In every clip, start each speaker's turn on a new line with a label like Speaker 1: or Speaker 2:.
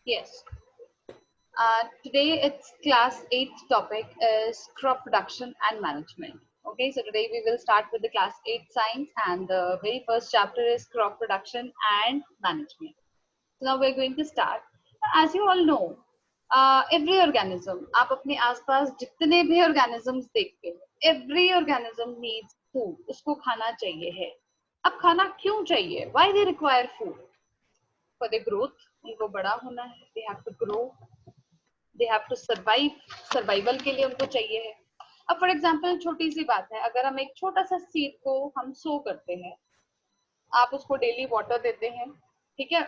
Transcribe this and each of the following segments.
Speaker 1: Yes. Today it's class 8 topic is crop production and management. Okay, so today we will start with the class 8 science and the very first chapter is crop production and management. So now we're going to start. As you all know, every organism, आप अपने आसपास जितने भी organisms देखते हो, every organism needs food. उसको खाना चाहिए है. अब खाना क्यों चाहिए? Why they require food? For their growth, उनको बड़ा होना है. They have to grow. They have to survive. Survival के लिए उनको चाहिए है. अब फॉर एग्जांपल छोटी सी बात है, अगर हम एक छोटा सा सीड को हम सो करते हैं, आप उसको डेली वाटर देते हैं, ठीक है,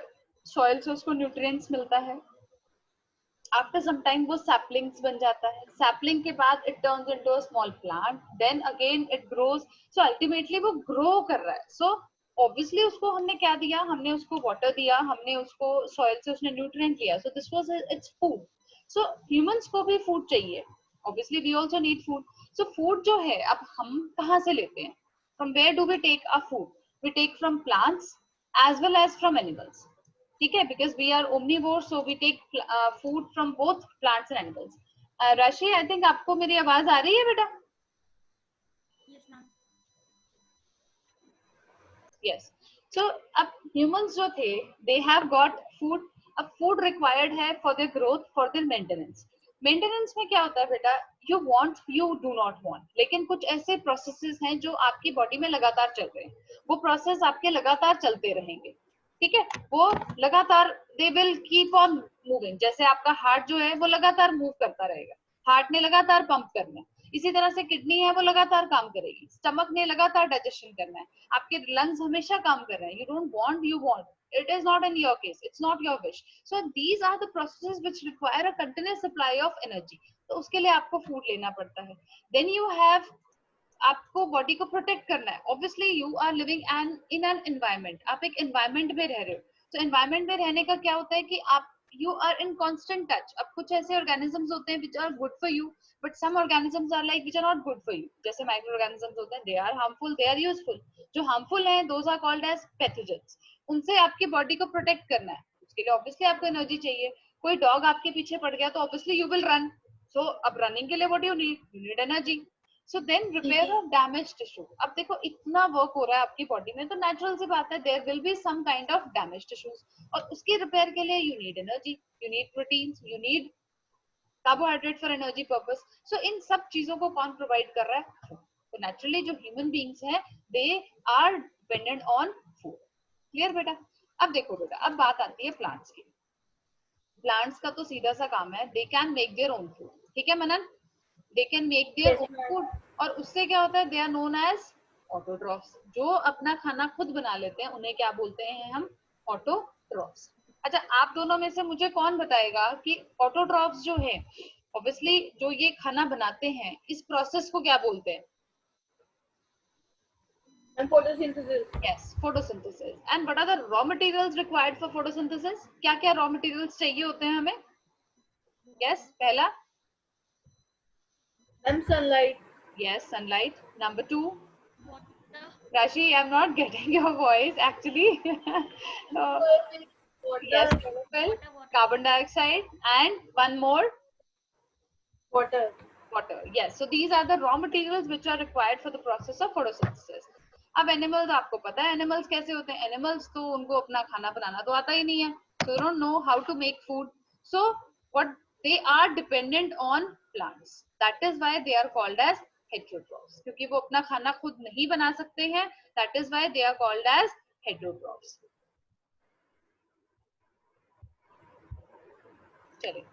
Speaker 1: सॉइल से उसको न्यूट्रिएंट्स मिलता है, आफ्टर सम टाइम वो सैपलिंग्स बन जाता है, सैपलिंग के बाद it turns into a small plant, then again it grows, so ultimately वो ग्रो कर रहा है. सो ऑब्वियसली उसको हमने क्या दिया, हमने उसको वाटर दिया, हमने उसको सॉइल से उसने न्यूट्रिएंट लिया, so this was its food. So humans को भी फूड चाहिए, obviously we also need food. So food जो है अब हम कहाँ से लेते हैं, from where do we take our food? We take from plants as well as from animals, ठीक है, because we are omnivore, so we take food from both plants and animals. Rashi, I think आपको मेरी आवाज आ रही है बेटा? Yes. सो अब humans जो थे, दे हैव गॉट फूड. अब फूड रिक्वायर्ड है for their growth, for their maintenance. Maintenance में क्या होता है बेटा, you want, you do not want, लेकिन कुछ ऐसे प्रोसेसेस हैं जो आपकी बॉडी में लगातार चल रहे हैं, वो प्रोसेस आपके लगातार चलते रहेंगे, ठीक है, वो लगातार they will keep on moving. जैसे आपका हार्ट जो है वो लगातार मूव करता रहेगा, हार्ट ने लगातार पंप करना है, इसी तरह से किडनी है वो लगातार काम करेगी, स्टमक ने लगातार डाइजेशन करना है, आपके लंग्स हमेशा काम कर रहे हैं. You don't want, you want. It is not in your case, it's not your wish. So these are the processes which require a continuous supply of energy. तो उसके लिए आपको फूड लेना पड़ता है. Then you have, आपको body को protect करना है. Obviously you are living in an environment, आप एक एनवायरमेंट में रह रहे हो. तो एनवायरमेंट में रहने का क्या होता है कि आप, you are in constant touch. अब कुछ ऐसे ऑर्गेनिजम्स होते हैं which are good for you, but some organisms are like which are not good for you. जैसे माइक्रो ऑर्गेनिजम्स होते हैं, they are harmful, they are useful. जो हार्मफुल हैं, those are called as pathogens. उनसे आपकी body को protect करना है, उसके लिए ऑब्वियसली आपको एनर्जी चाहिए. कोई डॉग आपके पीछे पड़ गया तो obviously you will run. So अब रनिंग के लिए what you need energy. So then repair of damage tissue. अब देखो इतना वर्क हो रहा है आपकी बॉडी में, तो नेचुरल सी बात है there will be some kind of damage tissues, और उसके रिपेयर के लिए you need energy, you need proteins, you need carbohydrate for energy purpose. So इन सब चीजों को कौन प्रोवाइड कर रहा है? तो नेचुरली जो ह्यूमन बींग्स हैं, they are dependent on food. Clear बेटा? अब देखो बेटा, अब बात आती है प्लांट्स की. प्लांट्स का तो सीधा सा काम है, they can make their own food. ठीक है Manan, they can make their own food. और उससे क्या होता है, they are known as autotrophs. जो अपना खाना खुद बना लेते हैं उन्हें क्या बोलते हैं हम? ऑटोट्रॉफ्स. अच्छा, आप दोनों में से मुझे कौन बताएगा कि ऑटोट्रॉफ्स जो है, ऑब्वियसली जो ये खाना बनाते हैं, इस प्रोसेस को क्या बोलते हैं?
Speaker 2: Photosynthesis.
Speaker 1: Yes, photosynthesis. And what are the raw materials required for photosynthesis? क्या क्या raw materials चाहिए होते हैं हमें? Yes, पहला.
Speaker 2: Sunlight.
Speaker 1: Yes, sunlight. Number 2. Rashi, I'm not getting your voice actually.
Speaker 2: Water.
Speaker 1: Yes, chlorophyll, carbon dioxide, and one more.
Speaker 2: Water.
Speaker 1: Water. Yes, so these are the raw materials which are required for the process of photosynthesis. अब animals, आपको पता है animals कैसे होते हैं. Animals तो उनको अपना खाना बनाना तो आता ही नहीं है, so they don't know how to make food. So what they are dependent on plants. That is why they are called as heterotrophs. क्योंकि वो अपना खाना खुद नहीं बना सकते हैं, that is why they are called as heterotrophs. चलिए,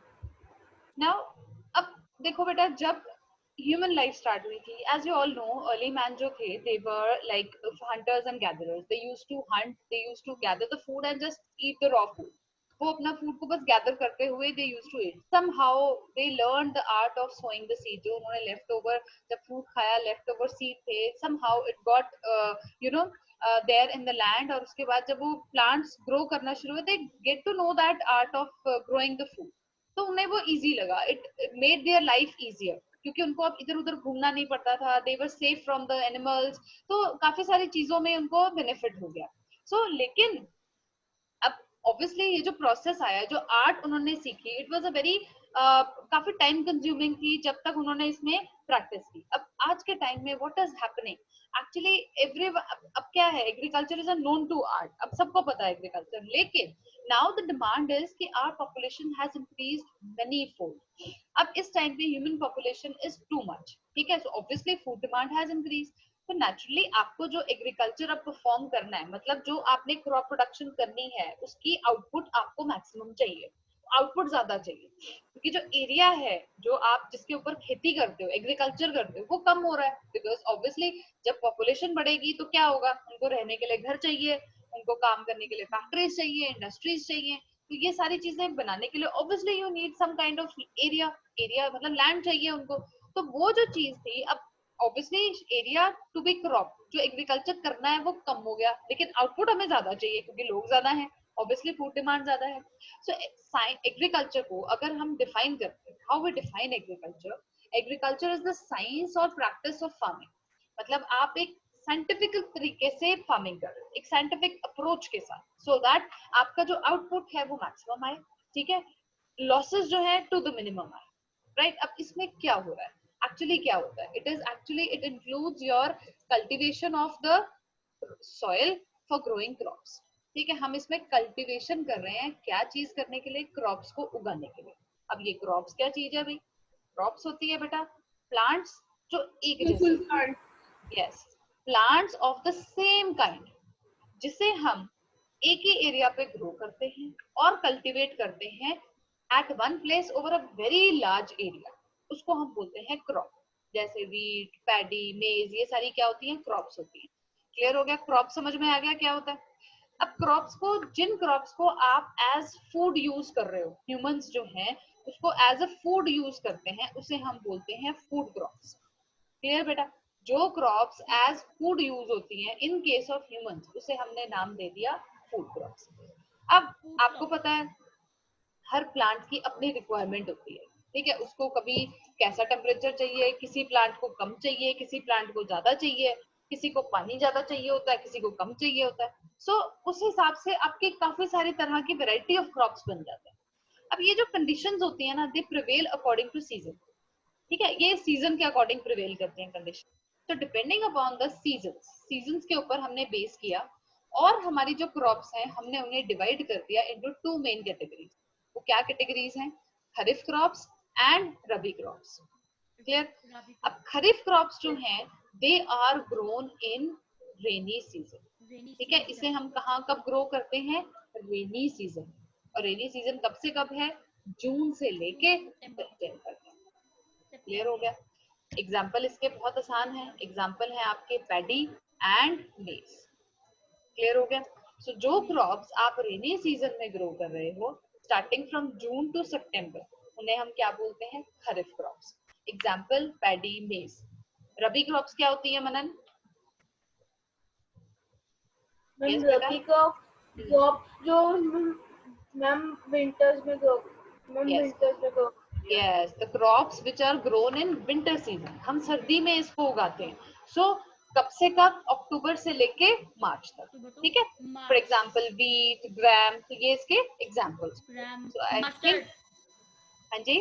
Speaker 1: now अब देखो बेटा, जब ह्यूमन लाइफ स्टार्ट हुई थी, as you all know, early man जो थे, they were like hunters and gatherers. They used to hunt, they used to gather the food and just eat the raw food. वो अपना food को बस gather करते हुए they used to eat. Somehow they learn the art of sowing the seed. जो उन्होंने left over, जब fruit खाया, लेफ्ट ओवर सीड थे, somehow it got you know there in the land. और उसके बाद जब वो प्लांट्स ग्रो करना शुरू हुए, they get to know that art of growing the food. तो उन्हें वो इजी लगा, it made their life easier, क्योंकि उनको अब इधर उधर घूमना नहीं पड़ता था. They were safe from the animals. तो काफी सारी चीजों में उनको बेनिफिट हो गया. सो लेकिन अब ऑब्वियसली ये जो प्रोसेस आया, जो आर्ट उन्होंने सीखी, इट वाज अ वेरी काफी टाइम कंज्यूमिंग थी जब तक उन्होंने इसमें प्रैक्टिस की। अब आज के टाइम में what is happening actually, every अब क्या है, agriculture is a known to art, अब सबको पता है एग्रीकल्चर, लेकिन नाउ द डिमांड इज कि our population has increased many fold. अब इस टाइम पे human population is too much, ठीक है, so obviously food demand has increase. तो नेचुरली आपको जो एग्रीकल्चर अब परफॉर्म करना है, मतलब जो आपने क्रॉप प्रोडक्शन करनी है, उसकी आउटपुट आपको मैक्सिमम चाहिए, आउटपुट ज्यादा चाहिए, क्योंकि जो एरिया है जो आप जिसके ऊपर खेती करते हो, एग्रीकल्चर करते हो, वो कम हो रहा है। बिकॉज ऑब्वियसली जब पॉपुलेशन बढ़ेगी तो क्या होगा, उनको रहने के लिए घर चाहिए, उनको काम करने के लिए फैक्ट्रीज चाहिए, इंडस्ट्रीज चाहिए, तो ये सारी चीजें बनाने के लिए obviously you need some kind of area, area मतलब लैंड चाहिए उनको। तो वो जो चीज थी, अब obviously area to be crop, जो एग्रीकल्चर करना है वो कम हो गया, लेकिन आउटपुट हमें ज्यादा चाहिए क्योंकि लोग ज्यादा हैं, ऑब्वियसली फूड डिमांड ज्यादा है। सो एग्रीकल्चर को अगर हम डिफाइन करते हैं, how we define agriculture, agriculture is the science और प्रैक्टिस ऑफ फार्मिंग। मतलब आप एक साइंटिफिक तरीके से फार्मिंग कर रहे हो, एक साइंटिफिक अप्रोच के साथ, सो दैट आपका जो आउटपुट है वो मैक्सिमम आए, ठीक है, लॉसेस जो है टू द मिनिमम आए, राइट। अब इसमें क्या हो रहा है, एक्चुअली क्या होता है, it is actually it includes your cultivation of the soil for growing crops, ठीक है। हम इसमें कल्टीवेशन कर रहे हैं, क्या चीज करने के लिए, क्रॉप्स को उगाने के लिए। अब ये क्रॉप्स क्या चीज है भाई, क्रॉप्स होती है बेटा प्लांट्स जो एक जैसे,
Speaker 2: Useful plant.
Speaker 1: Yes, plants of the same kind, जिसे हम एक ही एरिया पे ग्रो करते हैं और कल्टीवेट करते हैं at one place over a very large area, उसको हम बोलते हैं क्रॉप। जैसे वीट, पैडी, मेज, ये सारी क्या होती हैं, क्रॉप्स होती हैं। क्लियर हो गया, क्रॉप समझ में आ गया क्या होता है। अब क्रॉप्स को, जिन क्रॉप्स को आप एज फूड यूज कर रहे हो, ह्यूमंस जो हैं उसको एज अ फूड यूज करते हैं, उसे हम बोलते हैं फूड क्रॉप्स। क्लियर बेटा, जो क्रॉप्स एज फूड यूज होती हैं इन केस ऑफ ह्यूमंस, उसे हमने नाम दे दिया फूड क्रॉप्स। अब आपको पता है हर प्लांट की अपनी रिक्वायरमेंट होती है, ठीक है, उसको कभी कैसा टेम्परेचर चाहिए, किसी प्लांट को कम चाहिए, किसी प्लांट को ज्यादा चाहिए, किसी को पानी ज्यादा चाहिए होता है, किसी को कम चाहिए होता है। सो उस हिसाब से आपके काफी सारी तरह की वैरायटी ऑफ क्रॉप्स बन जाते हैं। अब ये जो कंडीशंस होती है ना, दे प्रिवेल अकॉर्डिंग टू सीजन, ठीक है, ये सीजन के अकॉर्डिंग प्रिवेल करते हैं कंडीशन। तो डिपेंडिंग अपॉन द सीजन के ऊपर हमने बेस किया, और हमारी जो क्रॉप्स हैं हमने उन्हें डिवाइड कर दिया इनटू टू मेन कैटेगरीज। वो क्या कैटेगरीज हैं, kharif crops and rabi crops. Clear. अब खरीफ क्रॉप्स जो हैं they are grown in rainy season, ठीक है, इसे हम कहाँ कब ग्रो करते हैं, रेनी सीजन। और रेनी सीजन कब से कब है, जून से लेके सितंबर तक। क्लियर हो गया। एग्जाम्पल इसके बहुत आसान है, एग्जाम्पल है आपके पैडी एंड मेज। क्लियर हो गया। सो जो क्रॉप्स आप रेनी सीजन में ग्रो कर रहे हो स्टार्टिंग फ्रॉम जून टू सितंबर, उन्हें हम क्या बोलते हैं, खरीफ क्रॉप्स। एग्जाम्पल पैडी, मेज। रबी क्रॉप्स क्या होती है मनन,
Speaker 2: मैम
Speaker 1: यस बेटा,
Speaker 2: रबी का क्रॉप जो मैम विंटर्स में ग्रो, मैम
Speaker 1: यस
Speaker 2: विंटर्स में grow.
Speaker 1: Yes, the crops which are grown in winter season, हम सर्दी में इसको उगाते हैं। सो कब से कब, अक्टूबर से लेके मार्च तक, ठीक है। फॉर एग्जाम्पल वीट, ग्राम, तो ये इसके एग्जाम्पल्स। सो आई थिंक, हाँ जी,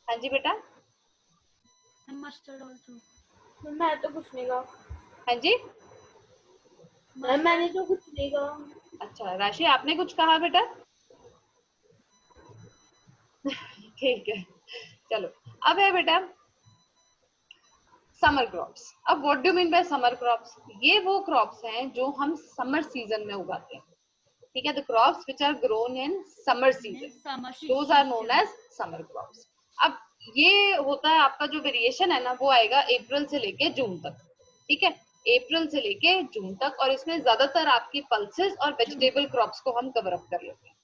Speaker 1: हाँ जी बेटा,
Speaker 2: मैं तो कुछ नहीं कहा
Speaker 1: हाँ जी,
Speaker 2: मैम, मैंने तो कुछ नहीं कहा।
Speaker 1: अच्छा राशि आपने कुछ कहा बेटा, ठीक है, चलो। अब है बेटा समर क्रॉप्स। अब what do mean bye summer crops, ये वो क्रॉप्स हैं जो हम समर सीजन में उगाते हैं, ठीक है, the crops which are grown in summer season, those are known as summer crops. अब ये होता है आपका जो वेरिएशन है ना, वो आएगा अप्रैल से लेके जून तक, ठीक है, अप्रैल से लेके जून तक, और इसमें ज्यादातर आपकी पल्सेस और वेजिटेबल क्रॉप्स को हम कवर अप कर लेते हैं,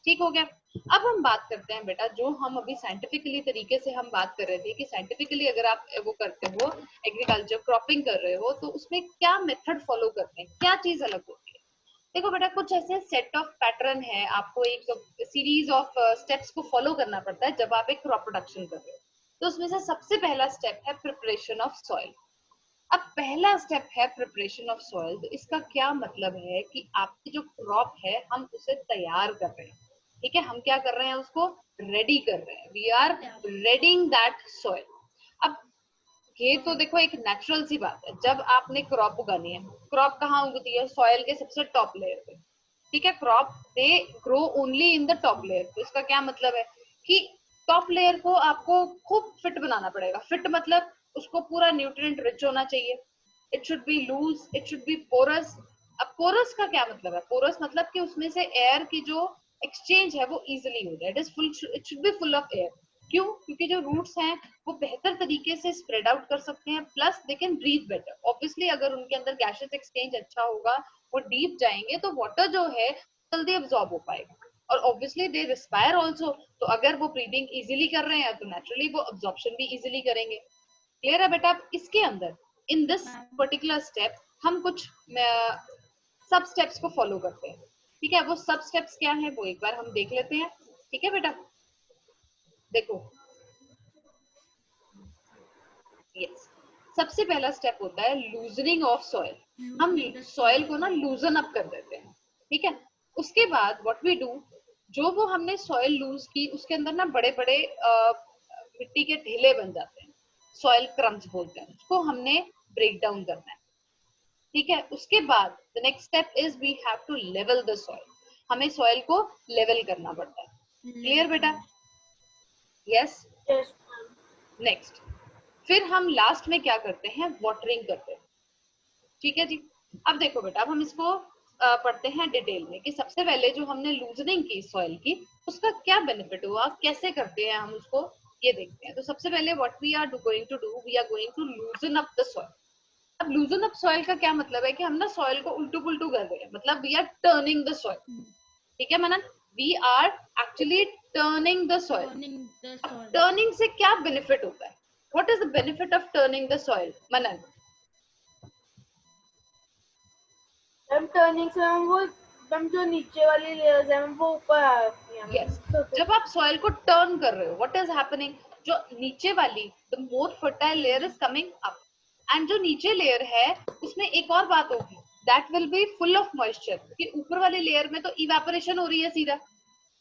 Speaker 1: ठीक हो गया। अब हम बात करते हैं बेटा, जो हम अभी साइंटिफिकली तरीके से हम बात कर रहे थे कि साइंटिफिकली अगर आप वो करते हो, एग्रीकल्चर क्रॉपिंग कर रहे हो, तो उसमें क्या मेथड फॉलो करते हैं, क्या चीज अलग होती है। देखो बेटा कुछ ऐसे सेट ऑफ पैटर्न है, आपको एक सीरीज ऑफ स्टेप्स को फॉलो करना पड़ता है जब आप एक क्रॉप प्रोडक्शन कर रहे हो। तो उसमें से सबसे पहला स्टेप है प्रिपरेशन ऑफ सॉइल, अब पहला स्टेप है प्रिपरेशन ऑफ सॉइल। तो इसका क्या मतलब है कि आपकी जो क्रॉप है हम उसे तैयार कर रहे हैं, ठीक है, हम क्या कर रहे हैं, उसको रेडी कर रहे हैं, we are readying that soil. अब ये तो देखो एक नेचुरल सी बात है, जब आपने क्रॉप उगानी है, क्रॉप कहाँ उगती है, सॉइल के सबसे टॉप लेयर पे, ठीक है, crop they grow only in the top layer. तो इसका क्या मतलब है कि टॉप लेयर को आपको खूब फिट बनाना पड़ेगा। फिट मतलब उसको पूरा न्यूट्रिएंट रिच होना चाहिए, it should be loose, it should be porous. अब पोरस का क्या मतलब है, पोरस मतलब कि उसमें से एयर की जो एक्सचेंज है वो इजिली हो जाए, it is full, it should B full of air. क्यों? क्योंकि जो रूट्स हैं वो बेहतर तरीके से स्प्रेड आउट कर सकते हैं, plus they can breathe better. Obviously अगर उनके अंदर गैसेस एक्सचेंज अच्छा होगा, वो डीप जाएंगे तो वाटर जो है जल्दी अब्सॉर्ब हो पाएगा, और ऑब्वियसली दे रिस्पायर ऑल्सो। तो अगर वो ब्रीदिंग इजिली कर रहे हैं तो नेचुरली वो अब्सॉर्प्शन भी इजिली करेंगे। क्लियर है बेटा? इसके अंदर इन दिस पर्टिकुलर स्टेप हम कुछ सब स्टेप्स को फॉलो करते हैं, ठीक है। वो सब स्टेप्स क्या है वो एक बार हम देख लेते हैं, ठीक है बेटा। देखो, यस, सबसे पहला स्टेप होता है लूजनिंग ऑफ सॉइल। हम सॉइल को ना लूजन अप कर देते हैं, ठीक है। उसके बाद व्हाट वी डू, जो वो हमने सॉइल लूज की उसके अंदर ना बड़े बड़े मिट्टी के ढेले बन जाते हैं, सॉइल क्रम्स बोलते हैं उसको, हमने ब्रेक डाउन करना है, ठीक है। उसके बाद the next step is we have to level the soil, हमें सॉइल को लेवल करना पड़ता है। क्लियर बेटा? यस।
Speaker 2: Yes,
Speaker 1: नेक्स्ट, फिर हम लास्ट में क्या करते हैं, वाटरिंग करते हैं, ठीक है जी। अब देखो बेटा, अब हम इसको पढ़ते हैं डिटेल में कि सबसे पहले जो हमने लूजनिंग की सॉइल की उसका क्या बेनिफिट हुआ, कैसे करते हैं हम उसको, ये देखते हैं। तो सबसे पहले what we are going to do, we are going to loosen up the soil. अब लूजन अप सॉइल का क्या मतलब है कि हम ना सॉइल को उल्टू पुल्टू कर रहे हैं, मतलब we are turning the soil, ठीक है Manan, we are actually turning the soil. अब टर्निंग से क्या बेनिफिट होता है, what is the benefit of turning the soil Manan?
Speaker 2: Ma'am turning से मैम वो मैम जो नीचे वाली लेयर्स है मैम वो ऊपर आ जाती है
Speaker 1: यस,
Speaker 2: मैम।
Speaker 1: जब आप सॉइल को टर्न कर रहे हो व्हाट इज हैपनिंग, जो नीचे वाली the more fertile layer is coming up, and जो नीचे लेयर है उसमें एक और बात होगी, that will be full of moisture, क्योंकि ऊपर वाली लेयर में तो इवेपोरेशन हो रही है, सीधा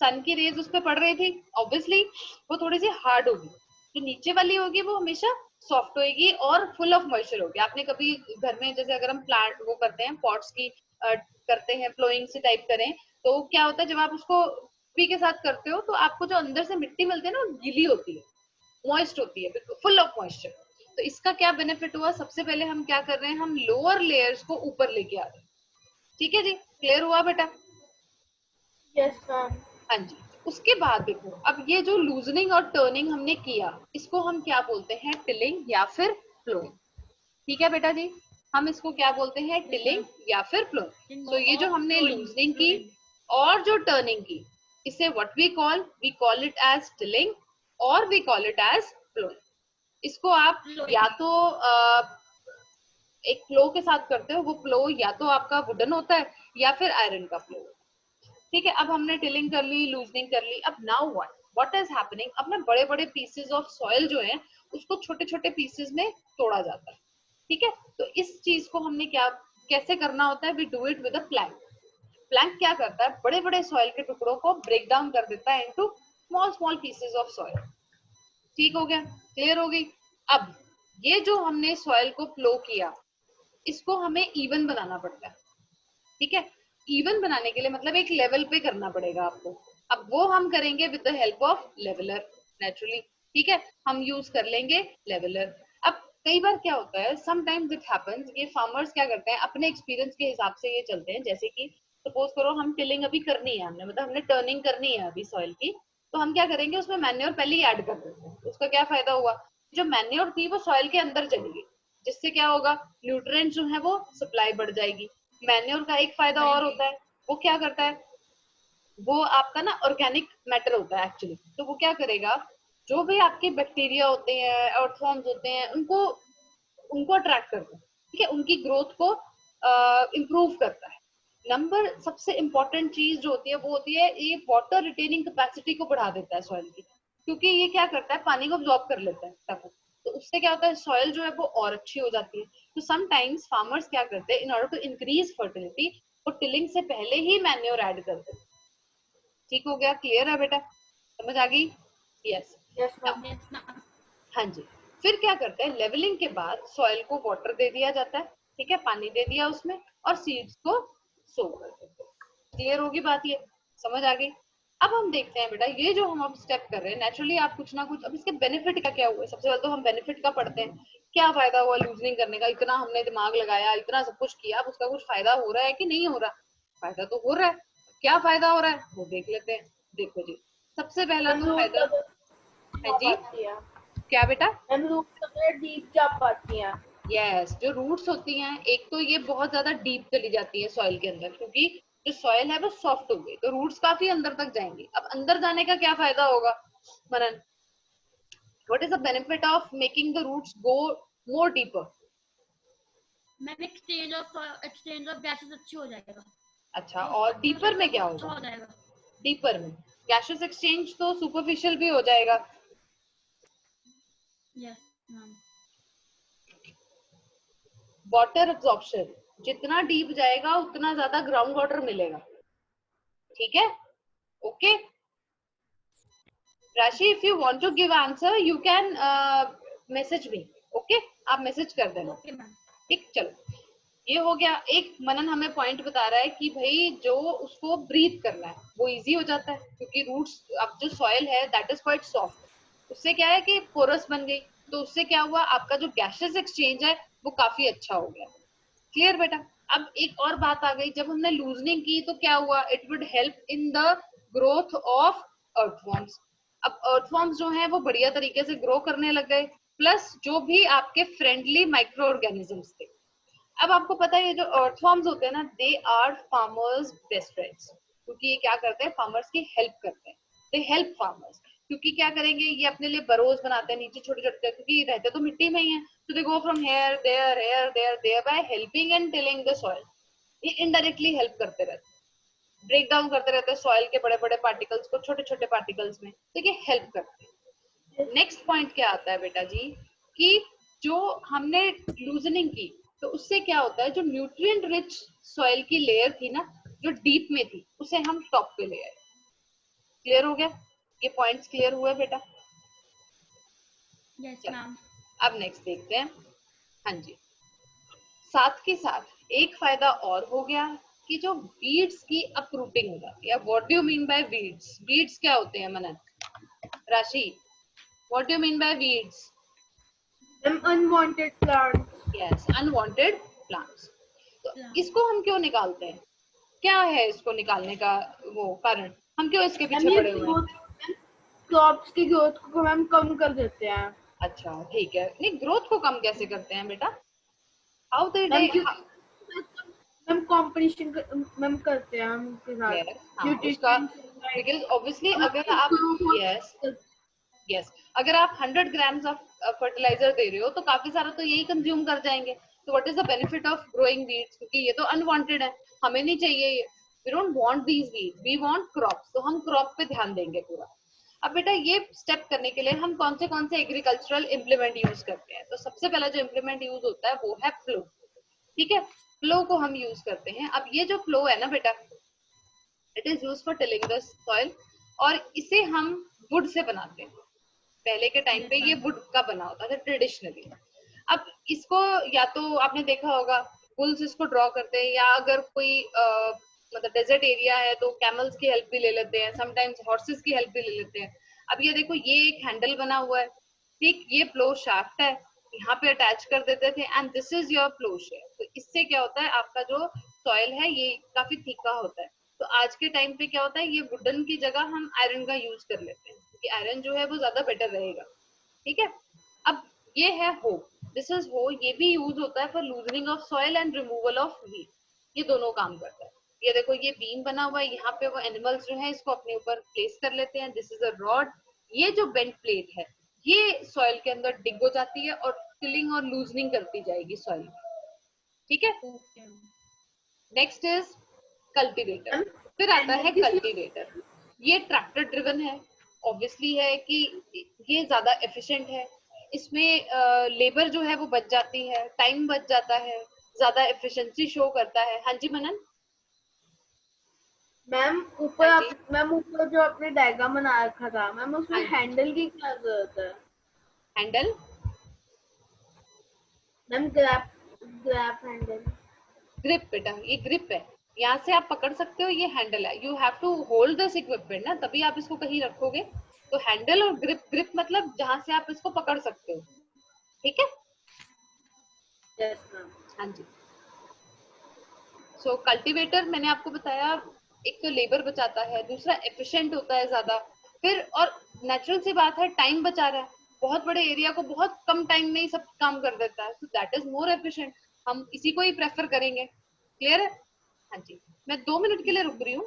Speaker 1: सन की रेज उस पर पड़ रही थी, ऑब्वियसली वो थोड़ी सी हार्ड होगी। जो नीचे वाली होगी वो हमेशा सॉफ्ट होगी और फुल ऑफ मॉइस्चर होगी। आपने कभी घर में जैसे अगर हम प्लांट वो करते हैं पॉट्स की करते हैं फ्लोइंग से टाइप करें, तो क्या होता है जब आप उसको पी के साथ करते हो तो आपको जो अंदर से मिट्टी मिलती है ना वो गीली होती है, मॉइस्ट होती है, बिल्कुल फुल ऑफ मॉइस्चर। तो इसका क्या बेनिफिट हुआ, सबसे पहले हम क्या कर रहे हैं, हम लोअर लेयर्स को ऊपर लेके आ रहे हैं, ठीक है जी। क्लियर हुआ बेटा?
Speaker 2: Yes ma'am.
Speaker 1: हाँ जी। उसके बाद देखो, अब ये जो लूजनिंग और टर्निंग हमने किया इसको हम क्या बोलते हैं, टिलिंग या फिर फ्लोइंग, ठीक है बेटा जी। हम इसको क्या बोलते हैं, टिलिंग या फिर फ्लोइंग। तो ये जो हमने लूजनिंग की और जो टर्निंग की, इसे what we call it as tilling और we call it as ploughing. इसको आप या तो एक फ्लो के साथ करते हो, वो फ्लो या तो आपका वुडन होता है या फिर आयरन का फ्लो, ठीक है। अब हमने टिलिंग कर ली, लूजनिंग कर ली, अब नाउ व्हाट इज हैपनिंग, अब ना बड़े बड़े पीसेस ऑफ सॉइल जो है उसको छोटे छोटे पीसेस में तोड़ा जाता है, ठीक है। तो इस चीज को हमने क्या कैसे करना होता है, we do it with a plank. Plank क्या करता है, बड़े बड़े सॉइल के टुकड़ों को ब्रेक डाउन कर देता है into small small pieces of soil, ठीक हो गया? क्लियर हो गई? अब ये जो हमने सॉइल को फ्लो किया इसको हमें इवन बनाना पड़ता है, ठीक है। इवन बनाने के लिए मतलब एक लेवल पे करना पड़ेगा आपको। अब वो हम करेंगे with the help of leveller, naturally, ठीक है। हम यूज कर लेंगे लेवलर। अब कई बार क्या होता है, समटाइम्स इट हैपेंस, ये फार्मर्स क्या करते हैं अपने एक्सपीरियंस के हिसाब से ये चलते हैं, जैसे कि सपोज करो हम टिलिंग अभी करनी है, हमने मतलब हमने टर्निंग करनी है अभी सॉइल की, तो हम क्या करेंगे उसमें मैन्योर पहले ही ऐड कर देते हैं। उसका क्या फायदा हुआ, जो मैन्योर थी वो सॉइल के अंदर चली गई, जिससे क्या होगा, न्यूट्रिएंट जो है वो सप्लाई बढ़ जाएगी। मैन्योर का एक फायदा और होता है, वो क्या करता है, वो आपका ना ऑर्गेनिक मैटर होता है एक्चुअली, तो वो क्या करेगा, जो भी आपके बैक्टीरिया होते हैं, अर्थवर्म्स होते हैं, उनको उनको अट्रैक्ट करता है, ठीक है, उनकी ग्रोथ को इम्प्रूव करता है। नंबर सबसे इंपॉर्टेंट चीज जो होती है वो होती है ये वाटर रिटेनिंग कैपेसिटी को बढ़ा देता है सॉइल की, क्योंकि ये क्या करता है पानी को अब्सॉर्ब कर लेता है, तो उससे क्या होता है, सॉइल जो है वो और अच्छी हो जाती है। तो समटाइम्स फार्मर्स क्या करते हैं, in order to increase fertility, वो टिलिंग से पहले ही मैन्योर ऐड करते हैं। ठीक हो गया, क्लियर है बेटा, समझ आ गई? यस।
Speaker 2: Yes ma'am.
Speaker 1: हाँ जी। फिर क्या करते हैं, लेवलिंग के बाद सॉइल को वाटर दे दिया जाता है, ठीक है, पानी दे दिया उसमें, और सीड्स को सो कर देते हैं। क्लियर होगी बात, ये समझ आ गई? अब हम देखते हैं बेटा, ये जो हम अब स्टेप कर रहे हैं, नेचुरली आप कुछ ना कुछ, अब इसके बेनिफिट का क्या हुआ, सबसे पहले तो हम बेनिफिट का पढ़ते हैं। क्या फायदा हुआ लूजनिंग करने का, इतना हमने दिमाग लगाया, इतना सब कुछ किया, अब उसका कुछ फायदा हो रहा है कि नहीं हो रहा? फायदा तो हो रहा है। क्या फायदा हो रहा है वो देख लेते हैं। देखो जी, सबसे पहला
Speaker 2: मैम
Speaker 1: तो
Speaker 2: रूट
Speaker 1: फायदा, है
Speaker 2: जा
Speaker 1: जी,
Speaker 2: पाती है।
Speaker 1: क्या बेटा?
Speaker 2: मैम रूट डीप जा पाती है।
Speaker 1: यस, जो रूट्स होती हैं, एक तो ये बहुत ज्यादा डीप चली जाती है सॉइल के अंदर, क्योंकि जो सॉइल है वो सॉफ्ट हो गई, तो रूट्स काफी अंदर तक जाएंगी। अब अंदर जाने का क्या फायदा होगा, Manan? What is the benefit of making the roots go more deeper?
Speaker 3: Ma'am exchange of gases अच्छी हो जाएगा।
Speaker 1: अच्छा,
Speaker 3: जो
Speaker 1: और
Speaker 3: स्ट्रक्चर
Speaker 1: डीपर
Speaker 3: रहेगा
Speaker 1: में क्या
Speaker 3: वो अच्छा
Speaker 1: होगा?
Speaker 3: हो जाएगा।
Speaker 1: डीपर में गैसेस एक्सचेंज तो सुपरफिशियल भी हो जाएगा।
Speaker 3: Yes ma'am.
Speaker 1: वाटर एब्जॉर्प्शन, जितना डीप जाएगा उतना ज्यादा ग्राउंड वाटर मिलेगा। ठीक है, okay. Rashi, if you want to give answer you can message me, okay, आप मैसेज कर देना।
Speaker 3: Okay ma'am.
Speaker 1: ठीक, चलो, ये हो गया। एक मनन हमें पॉइंट बता रहा है कि भाई जो उसको ब्रीथ करना है वो इजी हो जाता है, क्योंकि रूट्स, अब जो सॉइल है दैट इज क्वाइट सॉफ्ट, उससे क्या है कि पोरस बन गई, तो उससे क्या हुआ, आपका जो गैसेस एक्सचेंज है वो काफी अच्छा हो गया। क्लियर बेटा? अब एक और बात आ गई, जब हमने लूजनिंग की तो क्या हुआ, it would help in the growth of earthworms. अब अर्थवॉर्म्स जो है वो बढ़िया तरीके से ग्रो करने लग गए, प्लस जो भी आपके फ्रेंडली माइक्रो ऑर्गेनिजम्स थे। अब आपको पता है ये जो अर्थवॉर्म्स होते हैं ना, they are farmers best friends, क्योंकि ये क्या करते हैं, फार्मर्स की हेल्प करते हैं। दे हेल्प फार्मर्स, क्योंकि क्या करेंगे, ये अपने लिए बरोज बनाते हैं नीचे छोटे छोटे, क्योंकि रहते तो मिट्टी में ही है, तो they go from here there by helping and tilling the soil. ये इनडायरेक्टली हेल्प करते रहते हैं, ब्रेक डाउन करते रहते हैं सॉइल के बड़े बड़े पार्टिकल्स को छोटे छोटे पार्टिकल्स में, तो ये हेल्प करते हैं। नेक्स्ट पॉइंट क्या आता है बेटा जी, कि जो हमने लूजनिंग की, तो उससे क्या होता है, जो न्यूट्रिएंट रिच सॉइल की लेयर थी ना, जो डीप में थी, उसे हम टॉप पे ले आए। क्लियर हो गया? ये पॉइंट्स क्लियर हुए बेटा?
Speaker 3: यस
Speaker 1: चलो,
Speaker 3: मैम।
Speaker 1: अब नेक्स्ट देखते हैं। हाँ जी, साथ के साथ एक फायदा और हो गया कि जो वीड्स की अपरूटिंग हो जाती है। What do you mean by weeds? Weeds क्या होते हैं मनन? राशि, what do you mean by weeds?
Speaker 2: Ma'am unwanted plants.
Speaker 1: Yes, unwanted plants. तो इसको हम क्यों निकालते हैं, क्या है इसको निकालने का वो कारण, हम क्यों इसके
Speaker 2: मैम
Speaker 1: पीछे
Speaker 2: ये
Speaker 1: पड़े हुए हैं?
Speaker 2: क्रॉप्स की ग्रोथ को मैम कम कर देते हैं।
Speaker 1: अच्छा ठीक है, नहीं ग्रोथ को कम कैसे करते हैं बेटा? How they
Speaker 2: ma'am ma'am competition ma'am करते हैं हम उनके साथ
Speaker 1: यस, हाँ उसका,
Speaker 2: न्यूट्रिशन।
Speaker 1: बिकॉज ऑब्वियसली अगर आप, यस यस, अगर आप 100 ग्राम्स ऑफ फर्टिलाइजर दे रहे हो तो काफी सारा तो यही कंज्यूम कर जाएंगे। तो what is the benefit of growing weeds, क्योंकि ये तो अनवांटेड है, हमें नहीं चाहिए ये, we don't want these weeds, we want crops, तो हम क्रॉप पे ध्यान देंगे पूरा। अब बेटा ये स्टेप करने के लिए हम कौन से एग्रीकल्चरल इम्प्लीमेंट यूज करते हैं, तो सबसे पहला जो इम्प्लीमेंट यूज होता है वो है फ्लो। ठीक है, फ्लो को हम यूज करते हैं। अब ये जो फ्लो है ना बेटा, it is use for tilling the soil, और इसे हम वुड से बनाते हैं। पहले के टाइम पे ये वुड का बना होता था ट्रेडिशनली। अब इसको, या तो आपने देखा होगा बुल्स इसको ड्रॉ करते हैं, या अगर कोई मतलब डेजर्ट एरिया है तो कैमल्स की हेल्प भी ले लेते हैं, समटाइम्स हॉर्सेस की हेल्प भी ले लेते हैं। अब ये देखो, ये एक हैंडल बना हुआ है, ठीक, ये फ्लो शाफ्ट है, यहाँ पे अटैच कर देते थे, and this is your flow share. तो इससे क्या होता है, आपका जो सॉइल है ये काफी थीका होता है। तो आज के टाइम पे क्या होता है, ये वुडन की जगह हम आयरन का यूज कर लेते हैं, क्योंकि आयरन जो है वो ज्यादा बेटर रहेगा। ठीक है, अब ये है हो, दिस इज हो, ये भी यूज होता है for loosening of soil and removal of weed, ये दोनों काम करता है। ये देखो, ये बीम बना हुआ है, यहाँ पे वो एनिमल्स जो है इसको अपने ऊपर प्लेस कर लेते हैं, दिस इज अ रॉड। ये जो बेंट प्लेट है ये सॉइल के अंदर डिग हो जाती है और फिलिंग और लूजनिंग करती जाएगी सॉइल। ठीक है,
Speaker 3: ओके।
Speaker 1: Next is cultivator. फिर आता है कल्टीवेटर, ये ट्रैक्टर ड्रिवन है, ऑब्वियसली है कि ये ज्यादा एफिशिएंट है। इसमें लेबर जो है वो बच जाती है, टाइम बच जाता है, ज्यादा एफिशिएंसी शो करता है। हाँ जी मनन।
Speaker 2: मैम
Speaker 1: हाँ जी।
Speaker 2: मैम ऊपर जो आपने डायग्राम बना रखा था मैम, उसमें
Speaker 1: हाँ जी।
Speaker 2: हैंडल की क्या जरूरत है?
Speaker 1: Handle
Speaker 2: ma'am grab handle.
Speaker 1: Grip बेटा, ये ग्रिप है, यहाँ से आप पकड़ सकते हो, ये हैंडल है। You have to hold this equipment ना, तभी आप इसको कहीं रखोगे। तो हैंडल और ग्रिप, ग्रिप मतलब जहां से आप इसको पकड़ सकते हो, ठीक है।
Speaker 2: Yes ma'am.
Speaker 1: हाँ जी। सो कल्टीवेटर मैंने आपको बताया, एक तो लेबर बचाता है, दूसरा एफिशिएंट होता है ज्यादा, फिर और नेचुरल सी बात है टाइम बचा रहा है, बहुत बड़े एरिया को बहुत कम टाइम में ही सब काम कर देता है, so that is more efficient. हम इसी को ही प्रेफर करेंगे। क्लियर है? हाँ जी। मैं 2 मिनट के लिए रुक रही हूँ।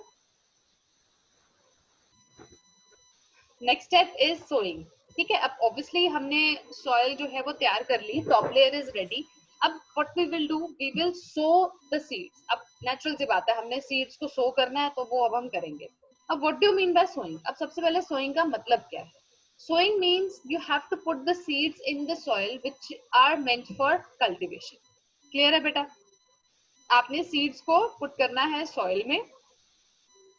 Speaker 1: Next step is sowing. ठीक है, अब ऑब्वियसली हमने सॉइल जो है वो तैयार कर ली, टॉप लेयर इज रेडी। अब what we will do, we will sow the seeds. अब नेचुरल सी बात है, हमने सीड्स को सो करना है, तो वो अब हम करेंगे। अब what do mean by sowing? अब सबसे पहले सोइंग का मतलब क्या है? Sowing means you have to put the seeds in the soil which are meant for cultivation. Clear है बेटा? आपने सीड्स को पुट करना है सॉइल में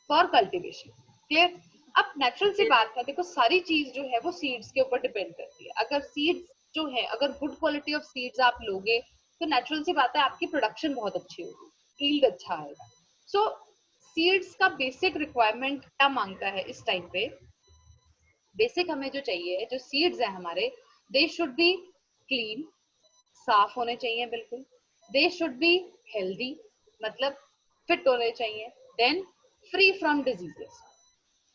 Speaker 1: फॉर कल्टीवेशन। क्लियर? अब नेचुरल सी बात है, देखो सारी चीज जो है वो सीड्स के ऊपर डिपेंड करती है। अगर सीड्स जो है, अगर गुड क्वालिटी ऑफ सीड्स आप लोगे, तो नेचुरल सी बात है आपकी प्रोडक्शन बहुत अच्छी होगी, यील्ड अच्छा आएगा। सो सीड्स का बेसिक रिक्वायरमेंट क्या मांगता है इस टाइम पे? बेसिक हमें जो चाहिए, जो सीड्स है हमारे, दे शुड बी क्लीन, साफ होने चाहिए बिल्कुल। दे शुड बी हेल्दी, मतलब फिट होने चाहिए। Then free from diseases.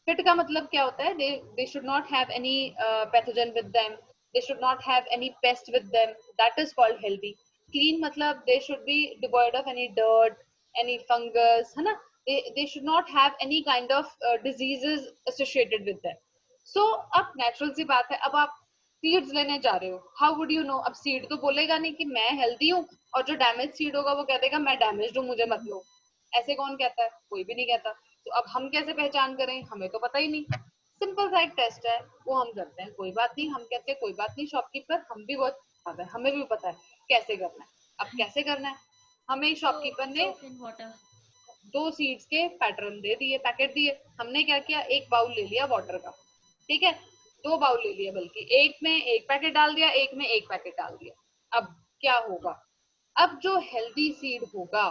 Speaker 1: Fit का मतलब क्या होता है? they should not have any pathogen with them, they should not have any pest with them, that is called healthy. Clean मतलब they should be devoid of any dirt, any fungus, है ना? They should not have any kind of diseases associated with them. So अब natural सी बात है, अब आप seeds लेने जा रहे हो, हाउ वुड यू नो? अब सीड तो बोलेगा नहीं कि मैं हेल्दी हूँ, और जो डैमेज सीड होगा वो कह देगा मैं डैमेज हूँ, मुझे मत लो। ऐसे कौन कहता है? कोई भी नहीं कहता। तो अब हम कैसे पहचान करें? हमें तो पता ही नहीं। सिंपल सा एक टेस्ट है, वो हम करते हैं। कोई बात नहीं, हम कहते हैं कोई बात नहीं शॉपकीपर, हम भी बहुत ज्यादा है, हमें भी पता है कैसे करना है। अब कैसे करना है? हमें शॉपकीपर ने
Speaker 3: soak in water.
Speaker 1: 2 सीड्स के पैटर्न दे दिए, पैकेट दिए। हमने क्या किया, एक बाउल ले लिया वाटर का, ठीक है, 2 बाउल ले लिया, बल्कि एक में एक पैकेट डाल दिया, एक में एक पैकेट डाल दिया। अब क्या होगा? अब जो हेल्दी सीड होगा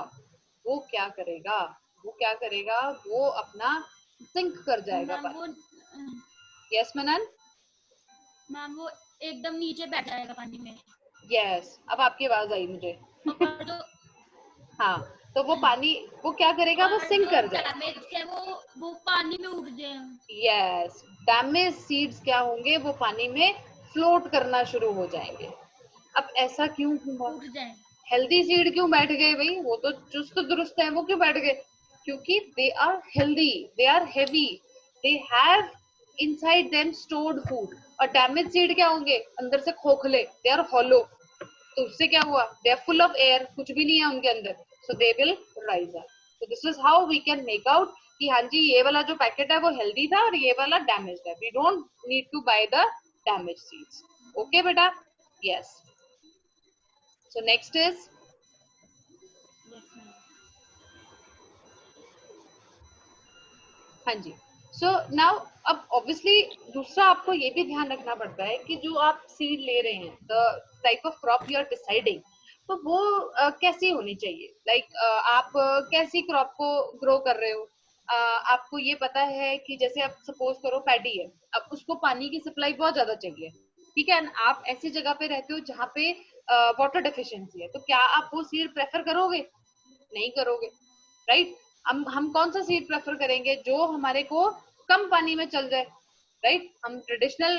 Speaker 1: वो क्या करेगा? वो क्या करेगा? वो अपना सिंक कर जाएगा
Speaker 3: मैम
Speaker 1: पानी।
Speaker 3: वो
Speaker 1: यस मनन?
Speaker 3: मैम वो एकदम नीचे बैठ जाएगा पानी में।
Speaker 1: यस, अब आपकी आवाज आई मुझे।
Speaker 3: और जो
Speaker 1: हाँ, तो वो पानी, वो क्या करेगा? वो
Speaker 3: और
Speaker 1: सिंक
Speaker 3: जो
Speaker 1: कर जाएगा।
Speaker 3: डैमेज है वो पानी में उड़ जाए।
Speaker 1: यस, डैमेज सीड्स क्या होंगे? वो पानी में फ्लोट करना शुरू हो जाएंगे। अब ऐसा क्यों हुआ?
Speaker 3: उड़ जाए।
Speaker 1: हेल्दी सीड क्यों बैठ गए भाई? वो तो चुस्त दुरुस्त है, वो क्यों बैठ गए? क्योंकि they are healthy, they are heavy, they have inside them stored food. और डैमेज सीड क्या होंगे? अंदर से खोखले, दे आर हॉलो। तो उससे क्या हुआ? They are full of air, कुछ भी नहीं है उनके अंदर, so they will rise up. So this is how we can make out कि हाँ जी ये वाला जो पैकेट है वो हेल्दी था और ये वाला डैमेज है। We don't need to buy the damage seeds. Okay बेटा? यस। सो नेक्स्ट इज, हाँ जी। सो नाउ अब ऑब्वियसली दूसरा आपको ये भी ध्यान रखना पड़ता है कि जो आप सीड ले रहे हैं, the type of crop you are deciding, तो वो कैसी होनी चाहिए। लाइक आप कैसी क्रॉप को ग्रो कर रहे हो। आपको ये पता है कि जैसे आप सपोज करो पैडी है, अब उसको पानी की सप्लाई बहुत ज्यादा चाहिए, ठीक है, आप ऐसी जगह पे रहते हो जहाँ पे वाटर डेफिशिएंसी है, तो क्या आप वो सीड प्रेफर करोगे? नहीं करोगे, राइट? हम कौन सा सीड प्रेफर करेंगे? जो हमारे को कम पानी में चल जाए, राइट? हम ट्रेडिशनल,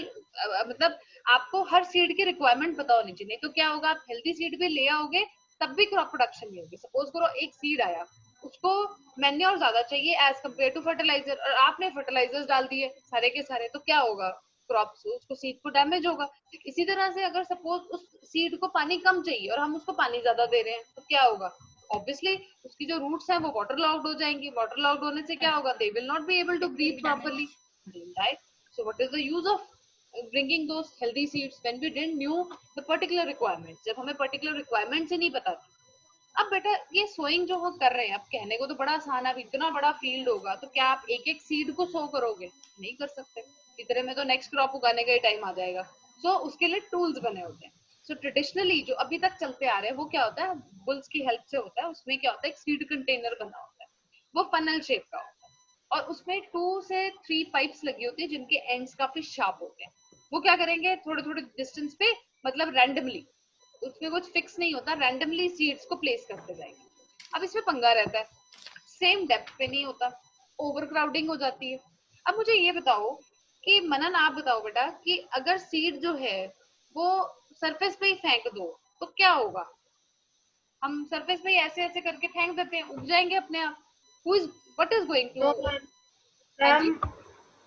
Speaker 1: मतलब आपको हर सीड की रिक्वायरमेंट पता होनी चाहिए। तो क्या होगा, आप हेल्दी सीड भी ले आओगे तब भी क्रॉप प्रोडक्शन नहीं होगी। सपोज करो एक सीड आया, उसको मैन्योर ज्यादा चाहिए एज कम्पेयर टू फर्टिलाइजर, और आपने फर्टिलाइजर्स डाल दिए सारे के सारे, तो क्या होगा? क्रॉप उसको सीड को डैमेज होगा। इसी तरह से अगर सपोज उस सीड को पानी कम चाहिए और हम उसको पानी ज्यादा दे रहे हैं, तो क्या होगा? ऑब्वियसली उसकी जो रूट्स हैं वो वाटर लॉक्ड हो जाएंगी। वाटर लॉक्ड होने से क्या होगा? They will not be able to breathe
Speaker 3: damage.
Speaker 1: Properly, they will die. So what is the use of bringing those healthy seeds when we didn't knew the particular requirements, जब हमें particular requirements ही नहीं पता था। अब बेटा ये sowing जो हम कर रहे हैं, अब कहने को तो बड़ा आसान है, अब इतना बड़ा फील्ड होगा तो क्या आप एक एक सीड को सो करोगे? नहीं कर सकते, इतने में तो नेक्स्ट क्रॉप उगाने का ही टाइम आ जाएगा। सो उसके लिए टूल्स बने होते हैं। सो ट्रेडिशनली जो अभी तक चलते आ रहे हैं वो क्या होता है, बुल्स की हेल्प से होता है। उसमें क्या होता है, एक सीड कंटेनर बना होता है, वो फनल शेप का होता है और उसमें 2 से 3 पाइप्स लगी होती है जिनके एंड्स काफी शार्प होते हैं। वो क्या करेंगे, थोड़े थोड़े डिस्टेंस पे, मतलब रैंडमली, उसमें कुछ फिक्स नहीं होता, रैंडमली सीड्स को प्लेस करते जाएंगे। अब इसमें पंगा रहता है, सेम डेप्थ पे नहीं होता, ओवर क्राउडिंग हो जाती है। अब मुझे ये बताओ कि मनन, आप बताओ बेटा कि अगर सीड जो है वो सरफेस पे ही फेंक दो तो क्या होगा? हम सरफेस पे ही ऐसे ऐसे करके फेंक देते हैं, उग जाएंगे अपने आप। Who is, what is going to?
Speaker 2: तो
Speaker 1: हाँ
Speaker 2: मैम
Speaker 1: जी।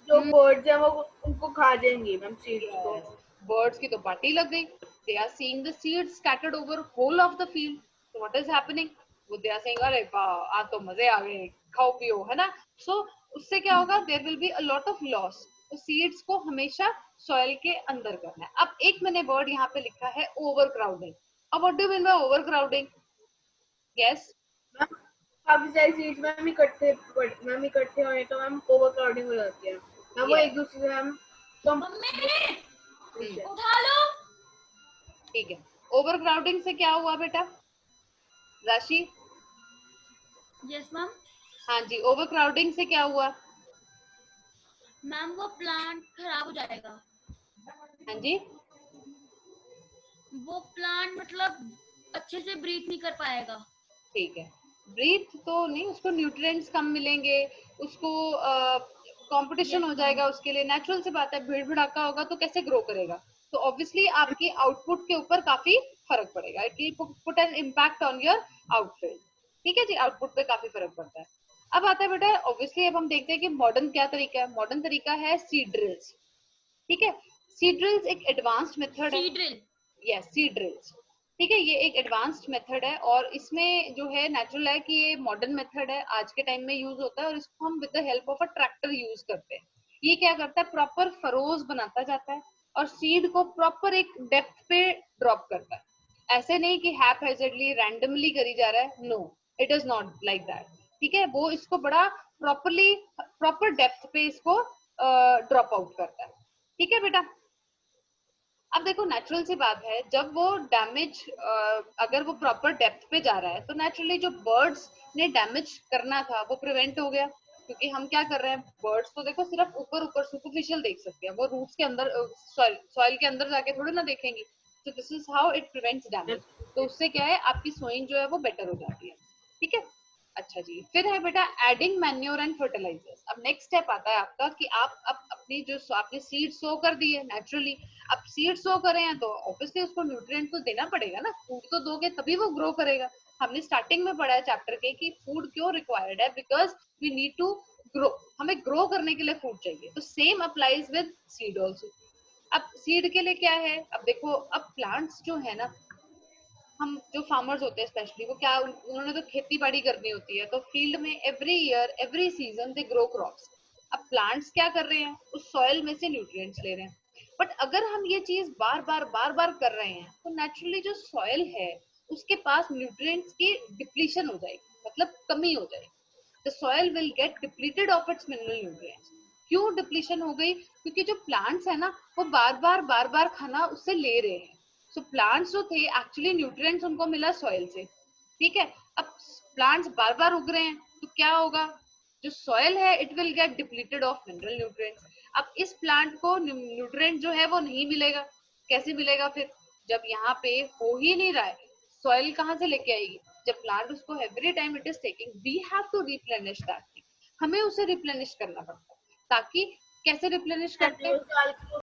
Speaker 2: जो बर्ड्स हैं वो उनको खा जाएंगी मैम सीड्स को।
Speaker 1: बर्ड्स की तो पार्टी लग गई। They are seeing the seeds scattered over whole of the field. So what is happening? वो दे आर सेइंग अरे वाह, आज तो मजे आ गए, खाओ पियो, है ना? सो उससे क्या होगा, there will be a lot of loss. तो सीड्स को हमेशा सॉइल के अंदर करना है। अब एक मैंने वर्ड यहाँ पे लिखा है, ओवर क्राउडिंग। अब what do you mean by over crowding? Yes.
Speaker 2: Ma'am काफी सारी सीड्स मैम इकट्ठे होने तो मैम ओवर क्राउडिंग हो जाती है मैम। वो
Speaker 1: Yes.
Speaker 2: एक दूसरे से मैम
Speaker 3: मम्मी उठा लो।
Speaker 1: ठीक है, ओवर क्राउडिंग से क्या हुआ बेटा राशि?
Speaker 3: Yes ma'am.
Speaker 1: हाँ जी, ओवर क्राउडिंग से क्या हुआ?
Speaker 3: मैम वो प्लांट खराब हो जाएगा।
Speaker 1: हाँ जी,
Speaker 3: वो प्लांट मतलब अच्छे से ब्रीथ नहीं कर पाएगा।
Speaker 1: ठीक है। ब्रीथ तो नहीं, उसको न्यूट्रिएंट्स कम मिलेंगे, उसको कंपटीशन
Speaker 3: यस
Speaker 1: हो
Speaker 3: मैम।
Speaker 1: जाएगा उसके लिए। नेचुरल सी बात है, भीड़ भड़ाका होगा तो कैसे ग्रो करेगा? तो ऑब्वियसली आपकी आउटपुट के ऊपर काफी फर्क पड़ेगा। It will put an impact on your output. ठीक है जी, आउटपुट पे काफी फर्क पड़ता है। अब आता है बेटा, ऑब्वियसली अब हम देखते हैं कि मॉडर्न क्या तरीका है। मॉडर्न तरीका है सीड ड्रिल्स। ठीक है, सीड ड्रिल्स एक एडवांस्ड मेथड है।
Speaker 3: Seed drill.
Speaker 1: Yes, seed drills. ठीक है, ये एक एडवांस्ड मेथड है और इसमें जो है नेचुरल है कि ये मॉडर्न मेथड है, आज के टाइम में यूज होता है और इसको हम with the help of a tractor use करते हैं। ये क्या करता है, प्रॉपर फरोज बनाता जाता है और सीड को प्रॉपर एक डेप्थ पे ड्रॉप करता है। ऐसे नहीं कि हैपहेजेडली रैंडमली करी जा रहा है, no, it is not like that. ठीक है, वो इसको बड़ा प्रॉपरली, प्रॉपर डेप्थ पे इसको ड्रॉप आउट करता है। ठीक है बेटा। अब देखो नेचुरल सी बात है, जब वो डैमेज, अगर वो प्रॉपर डेप्थ पे जा रहा है तो नेचुरली जो बर्ड्स ने डैमेज करना था वो प्रिवेंट हो गया। क्योंकि हम क्या कर रहे हैं, बर्ड्स तो देखो सिर्फ ऊपर ऊपर सुपरफिशियल देख सकते हैं, वो रूट्स के अंदर, सॉइल के अंदर जाके थोड़ी ना देखेंगी। तो this is how it prevents damage. तो उससे क्या है, आपकी सोइंग जो है वो बेटर हो जाती है। ठीक है। अच्छा जी, फिर है बेटा एडिंग मैन्योर एंड फर्टिलाइजर्स। अब नेक्स्ट स्टेप आता है आपका कि आप अब अपनी जो आपने सीड सो कर दी है नेचुरली, अब सीड सो करे हैं तो ऑब्वियसली उसको न्यूट्रिएंट तो देना पड़ेगा ना, फूड तो दोगे तभी वो ग्रो करेगा। हमने स्टार्टिंग में पढ़ा है चैप्टर के कि फूड क्यों रिक्वायर्ड है, because we need to grow, हमें ग्रो करने के लिए फूड चाहिए। तो same applies with seed also. अब सीड के लिए क्या है, अब देखो, अब प्लांट्स जो है ना, हम जो फार्मर्स होते हैं स्पेशली, वो क्या, उन्होंने तो खेती बाड़ी करनी होती है, तो फील्ड में every year every season they grow crops. अब प्लांट्स क्या कर रहे हैं, उस सॉइल में से न्यूट्रिएंट्स ले रहे हैं। बट अगर हम ये चीज बार बार कर रहे हैं तो नेचुरली जो सॉइल है उसके पास न्यूट्रिएंट्स की डिप्लीशन हो जाएगी, मतलब कमी हो जाएगी। The soil will get depleted of its mineral nutrients. क्यों डिप्लीशन हो गई? क्योंकि जो प्लांट्स है ना, वो बार बार खाना उससे ले रहे हैं। सो प्लांट्स जो थे एक्चुअली न्यूट्रिएंट्स उनको मिला सॉइल से। ठीक है। अब प्लांट्स बार बार उग रहे हैं तो क्या होगा, जो सॉइल है it will get depleted of mineral nutrients. अब इस प्लांट को न्यूट्रिएंट जो है वो नहीं मिलेगा। कैसे मिलेगा फिर, जब यहाँ पे हो ही नहीं रहा है, सॉइल कहाँ से लेके आएगी? जब प्लांट उसको every time it is taking, we have to replenish that thing. हमें उसे रिप्लेनिश करना पड़ता है। ताकि कैसे रिप्लेनिश करते हैं,